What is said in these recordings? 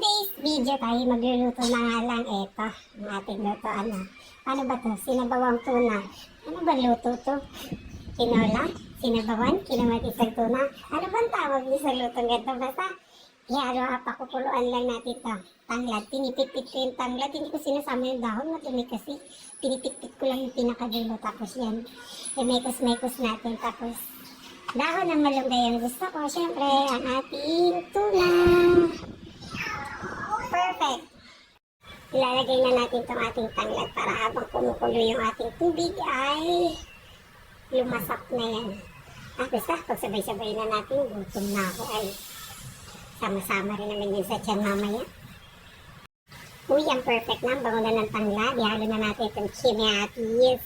today's video tayo magluluto na nga lang ito. Ang ating luto, Paano ba to? Sinabawang tuna. Ano ba luto to? Tinola? Sinabawan? Kinamatisang tuna? Ano bang tawag niyo sa lutong ganito? Basta, ihalo pakukuluan lang natin to. Tanglad. Pinipit-pit ko yung tanglad. Hindi ko sinasama yung dahon. Matumi kasi. Pinipit-pit ko lang yung pinakadulo. Tapos yan. Mekos-mekos natin. Tapos, dahon ng malunggay ang gusto ko. Siyempre, ang ating tuna. Perfect. Ilalagay na natin itong ating tanglad para habang kumukulo yung ating tubig ay lumasap na yan. Basta, pag sabay-sabay na natin, gutom na ako ay sama-sama rin naman yun sa tiyan mamaya. Uy, ang perfect na. Bango na ng tanglad. Ihalo na natin itong kimiatis.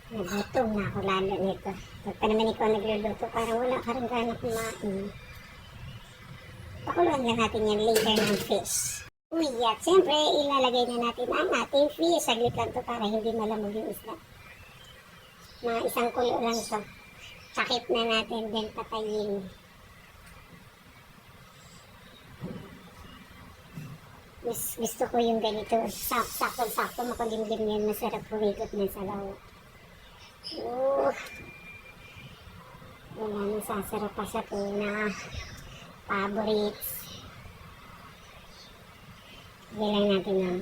Nagutom na ako lalo nito. Pag pa naman ikaw nagluluto, parang wala ka rin gana kumain. Pakuluan lang natin yan later ng fish. Uy, at siyempre, ilalagay na natin ang ating fish. Saglit lang to para hindi malamog yung isda. Mga isang kulo lang to. Sakit na natin din patayin. Gusto ko yung ganito. Sakto-sakto, makulimlim yan. Masarap humigop na sa lawa. Wala nang sasarap pa sa tuna. Favorites. Lagyan natin lang.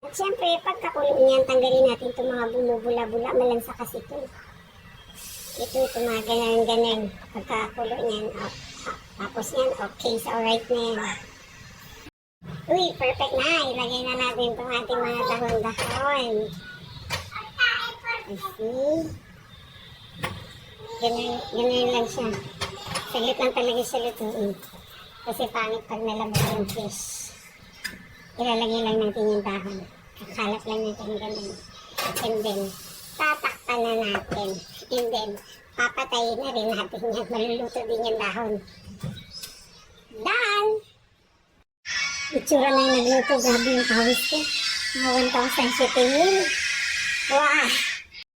At syempre, pagkakulo niyan, tanggalin natin itong mga bumubula-bula. Malansa kasi ito. Ito mga ganyan-ganyan. Pagkakulo niyan, tapos yan, okay. So, alright na yan. Uy, perfect na. Ilagay na natin itong ating mga dahon-dahon. See? Ganyan lang siya. Saglit lang talaga siya lutuin. Kasi pangit pag nalamog yung fish. Ilalagay lang natin yung dahon. Kakalap lang natin ganun. And then, tatakpan na natin. And then, papatayin na rin natin yan. Maluluto din yung dahon. Done! Itsura na yung nagluto. Grabe yung pawis ko. Mga 1,000 shipping yun. Wow!